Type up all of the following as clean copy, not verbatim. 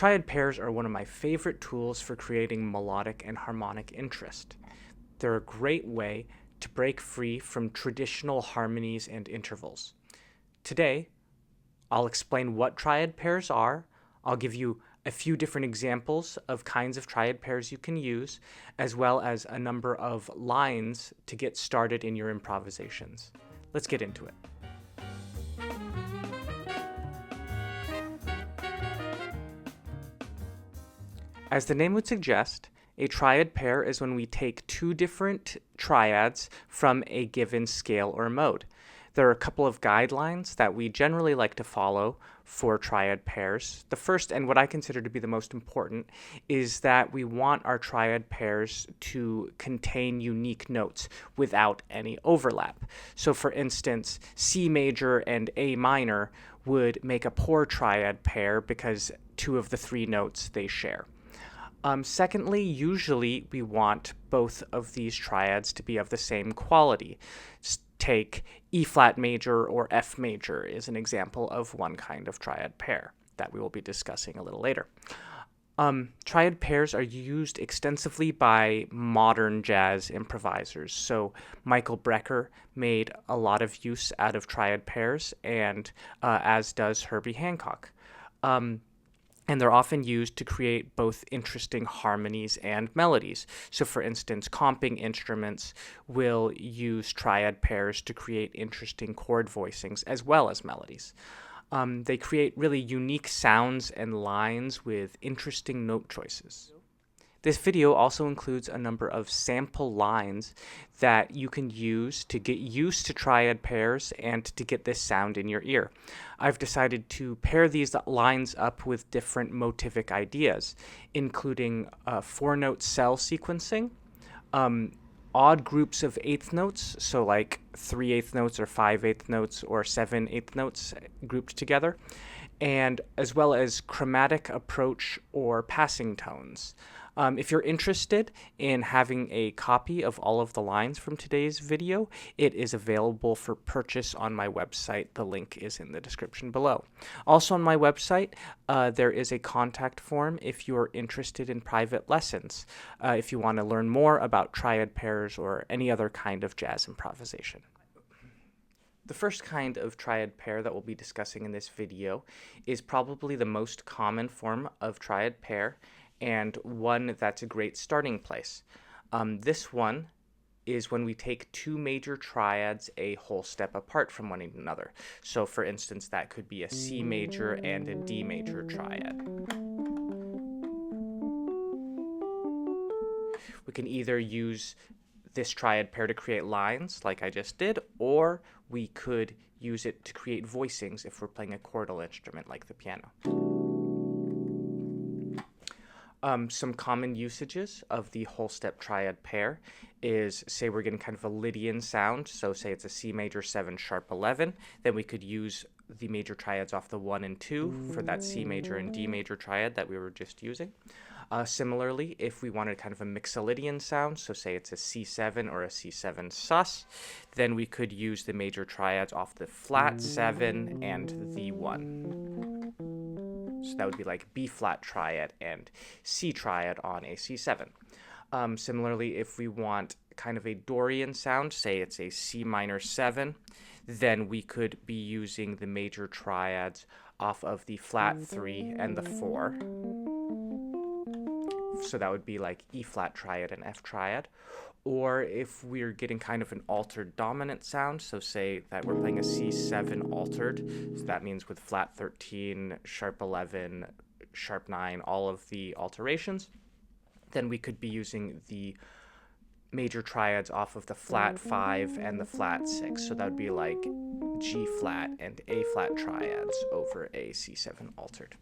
Triad pairs are one of my favorite tools for creating melodic and harmonic interest. They're a great way to break free from traditional harmonies and intervals. Today, I'll explain what triad pairs are. I'll give you a few different examples of kinds of triad pairs you can use, as well as a number of lines to get started in your improvisations. Let's get into it. As the name would suggest, a triad pair is when we take two different triads from a given scale or mode. There are a couple of guidelines that we generally like to follow for triad pairs. The first, and what I consider to be the most important, is that we want our triad pairs to contain unique notes without any overlap. So for instance, C major and A minor would make a poor triad pair because two of the three notes they share. Secondly, usually we want both of these triads to be of the same quality. Take E flat major or F major is an example of one kind of triad pair that we will be discussing a little later. Triad pairs are used extensively by modern jazz improvisers. So Michael Brecker made a lot of use out of triad pairs, and as does Herbie Hancock. And they're often used to create both interesting harmonies and melodies. So for instance, comping instruments will use triad pairs to create interesting chord voicings as well as melodies. They create really unique sounds and lines with interesting note choices. This video also includes a number of sample lines that you can use to get used to triad pairs and to get this sound in your ear. I've decided to pair these lines up with different motivic ideas, including 4-note cell sequencing, odd groups of eighth notes, so like 3/8 notes or 5/8 notes or 7/8 notes grouped together, and as well as chromatic approach or passing tones. If you're interested in having a copy of all of the lines from today's video, it is available for purchase on my website. The link is in the description below. Also on my website, there is a contact form if you are interested in private lessons, if you want to learn more about triad pairs or any other kind of jazz improvisation. The first kind of triad pair that we'll be discussing in this video is probably the most common form of triad pair, and one that's a great starting place. This one is when we take two major triads a whole step apart from one another. So for instance, that could be a C major and a D major triad. We can either use this triad pair to create lines, like I just did, or we could use it to create voicings if we're playing a chordal instrument like the piano. Some common usages of the whole step triad pair is, say we're getting kind of a Lydian sound, so say it's a C major 7 sharp 11, then we could use the major triads off the 1 and 2 for that C major and D major triad that we were just using. Similarly, if we wanted kind of a Mixolydian sound, so say it's a C7 or a C7 sus, then we could use the major triads off the flat 7 and the 1. So that would be like B flat triad and C triad on a C7. Similarly, if we want kind of a Dorian sound, say it's a C minor 7, then we could be using the major triads off of the flat 3 and the 4. So that would be like E flat triad and F triad. Or if we're getting kind of an altered dominant sound, so say that we're playing a C7 altered, so that means with flat 13, sharp 11, sharp 9, all of the alterations, then we could be using the major triads off of the flat 5 and the flat 6. So that would be like G flat and A flat triads over a C7 altered.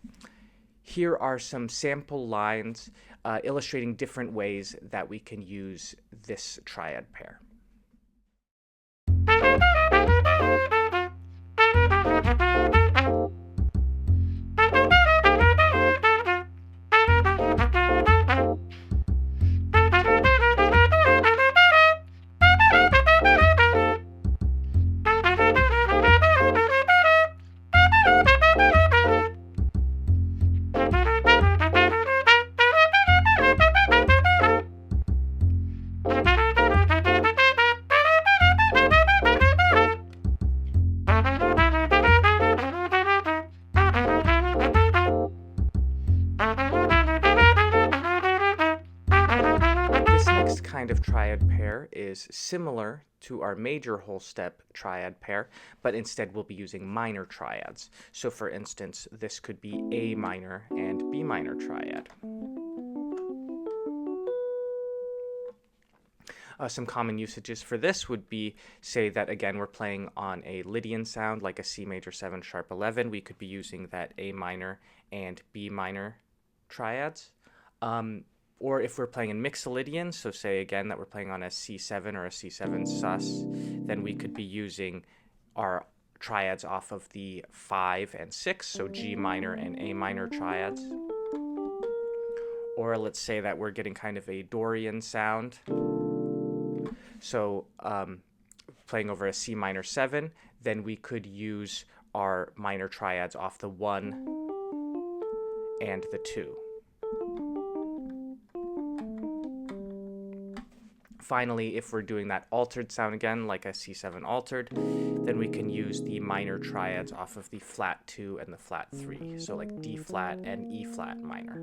Here are some sample lines illustrating different ways that we can use this triad pair. kind of triad pair is similar to our major whole step triad pair, but instead we'll be using minor triads. So for instance, this could be A minor and B minor triad. Some common usages for this would be, say that again we're playing on a Lydian sound like a C major 7 sharp 11. We could be using that A minor and B minor triads. Or if we're playing in Mixolydian, so say again that we're playing on a C7 or a C7 sus, then we could be using our triads off of the 5 and 6, so G minor and A minor triads. Or let's say that we're getting kind of a Dorian sound. So playing over a C minor 7, then we could use our minor triads off the 1 and the 2. Finally, if we're doing that altered sound again, like a C7 altered, then we can use the minor triads off of the flat 2 and the flat 3, so like D flat and E flat minor.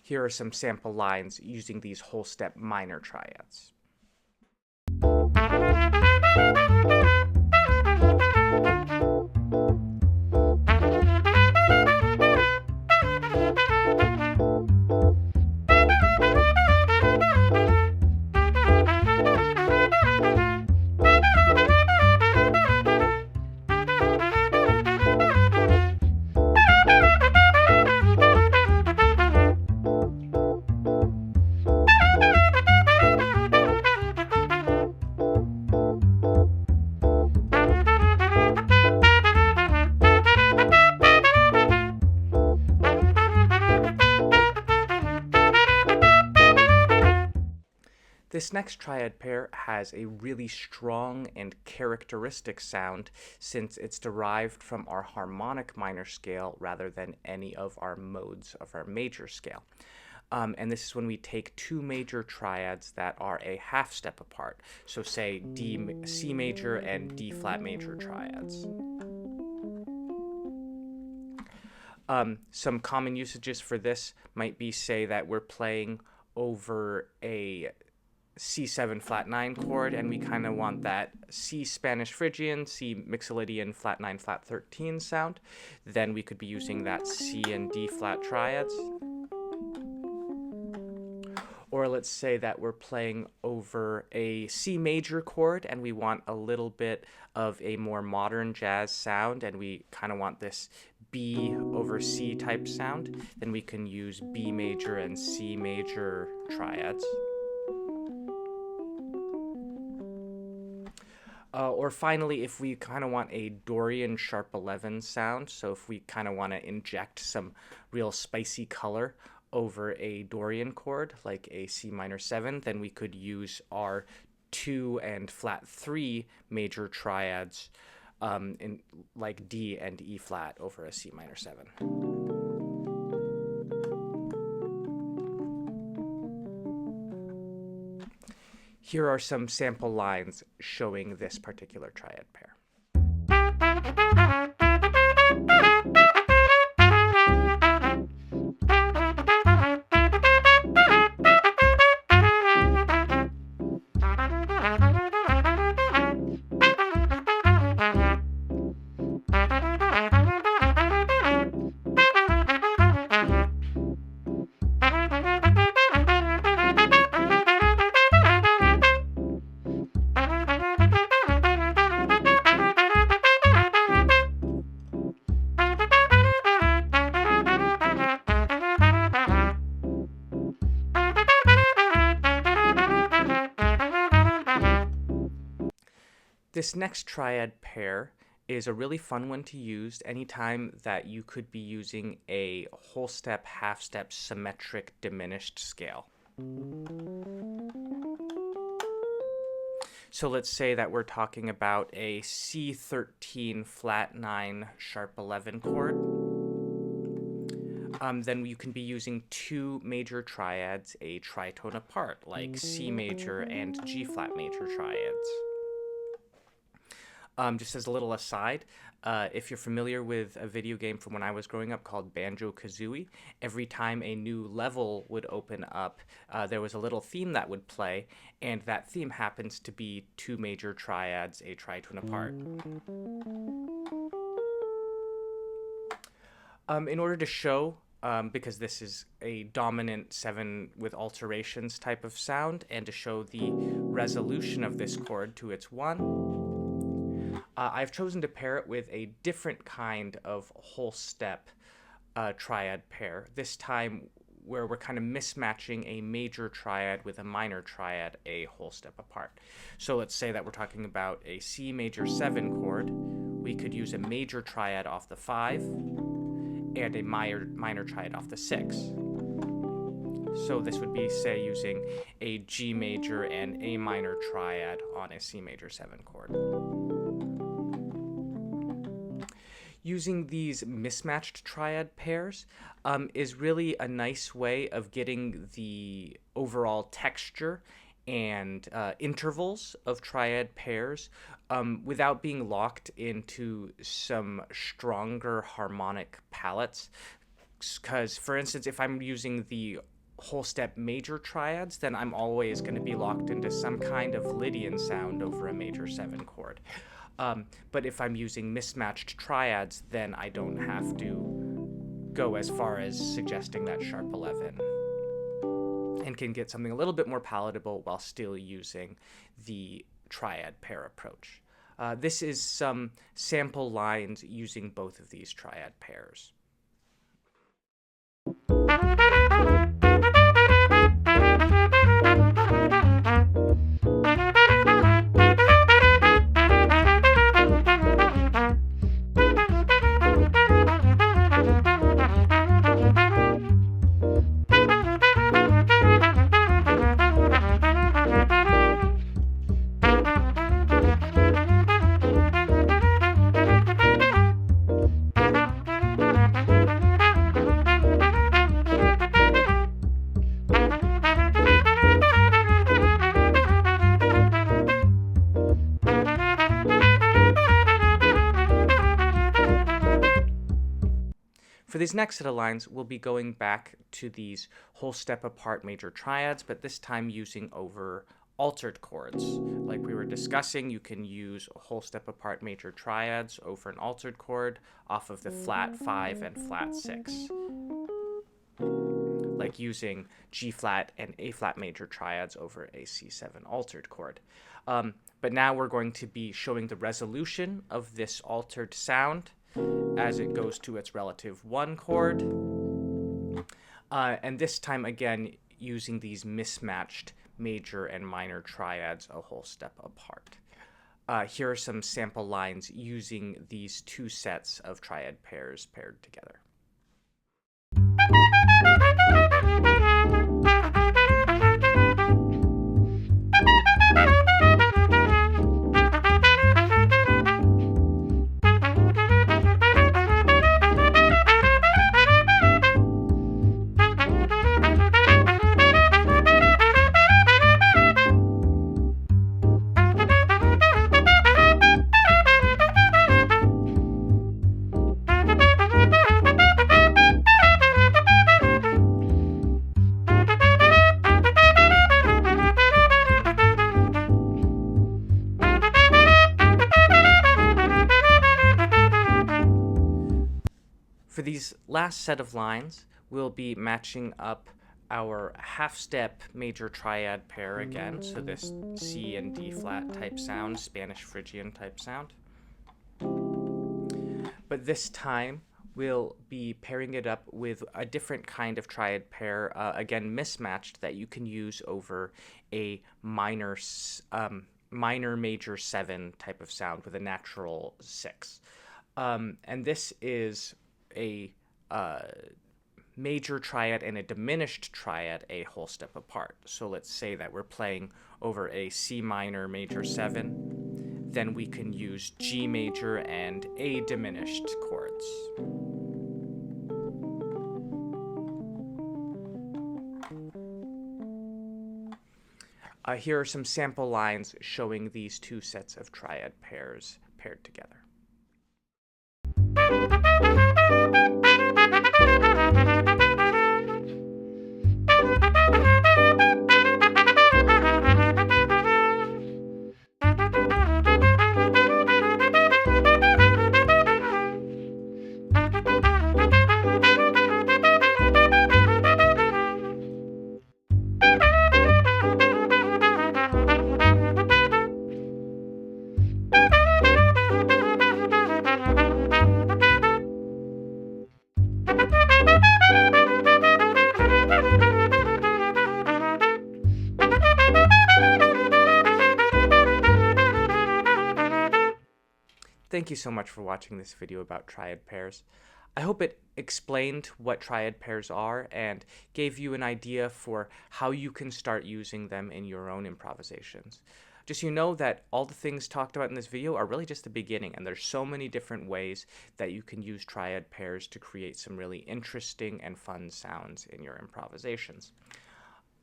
Here are some sample lines using these whole step minor triads. This next triad pair has a really strong and characteristic sound since it's derived from our harmonic minor scale rather than any of our modes of our major scale. And this is when we take two major triads that are a half step apart. So say C major and D flat major triads. Some common usages for this might be, say that we're playing over a C7 flat 9 chord and we kind of want that C Spanish Phrygian, C Mixolydian flat 9 flat 13 sound, then we could be using that C and D flat triads. Or let's say that we're playing over a C major chord and we want a little bit of a more modern jazz sound and we kind of want this B over C type sound, then we can use B major and C major triads. Or finally, if we kind of want a Dorian sharp 11 sound, so if we kind of want to inject some real spicy color over a Dorian chord, like a C minor 7, then we could use our 2 and flat 3 major triads in like D and E flat over a C minor 7. Here are some sample lines showing this particular triad pair. This next triad pair is a really fun one to use anytime that you could be using a whole step, half step, symmetric diminished scale. So let's say that we're talking about a C13 flat 9 sharp 11 chord. Then you can be using two major triads a tritone apart, like C major and G flat major triads. Just as a little aside, if you're familiar with a video game from when I was growing up called Banjo-Kazooie, every time a new level would open up, there was a little theme that would play, and that theme happens to be two major triads, a tritone apart. In order to show, because this is a dominant 7 with alterations type of sound, and to show the resolution of this chord to its 1, I've chosen to pair it with a different kind of whole step triad pair, this time where we're kind of mismatching a major triad with a minor triad a whole step apart. So let's say that we're talking about a C major 7 chord. We could use a major triad off the 5 and a minor triad off the 6. So this would be, say, using a G major and A minor triad on a C major 7 chord. Using these mismatched triad pairs is really a nice way of getting the overall texture and intervals of triad pairs without being locked into some stronger harmonic palettes. Because, for instance, if I'm using the whole step major triads, then I'm always going to be locked into some kind of Lydian sound over a major 7 chord. But if I'm using mismatched triads, then I don't have to go as far as suggesting that sharp 11, and can get something a little bit more palatable while still using the triad pair approach. This is some sample lines using both of these triad pairs. For these next set of lines, we'll be going back to these whole step apart major triads, but this time using over altered chords. Like we were discussing, you can use whole step apart major triads over an altered chord off of the flat 5 and flat 6. Like using G flat and A flat major triads over a C7 altered chord. But now we're going to be showing the resolution of this altered sound as it goes to its relative 1 chord. And this time, again, using these mismatched major and minor triads a whole step apart. Here are some sample lines using these two sets of triad pairs paired together. For these last set of lines, we'll be matching up our half-step major triad pair again, so this C and D flat type sound, Spanish Phrygian type sound. But this time, we'll be pairing it up with a different kind of triad pair, again mismatched, that you can use over a minor major 7 type of sound with a natural 6. And this is a major triad and a diminished triad a whole step apart. So let's say that we're playing over a C minor major 7, then we can use G major and A diminished chords. Here are some sample lines showing these two sets of triad pairs paired together. Thank you so much for watching this video about triad pairs. I hope it explained what triad pairs are and gave you an idea for how you can start using them in your own improvisations. Just so you know that all the things talked about in this video are really just the beginning, and there's so many different ways that you can use triad pairs to create some really interesting and fun sounds in your improvisations.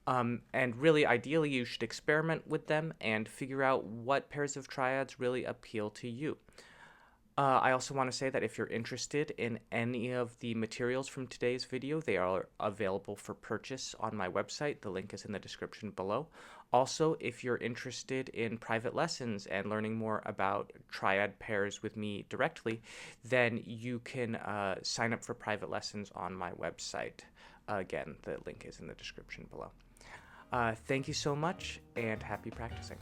And really, ideally, you should experiment with them and figure out what pairs of triads really appeal to you. I also want to say that if you're interested in any of the materials from today's video, they are available for purchase on my website. The link is in the description below. Also, if you're interested in private lessons and learning more about triad pairs with me directly, then you can sign up for private lessons on my website. Again, the link is in the description below. Thank you so much, and happy practicing.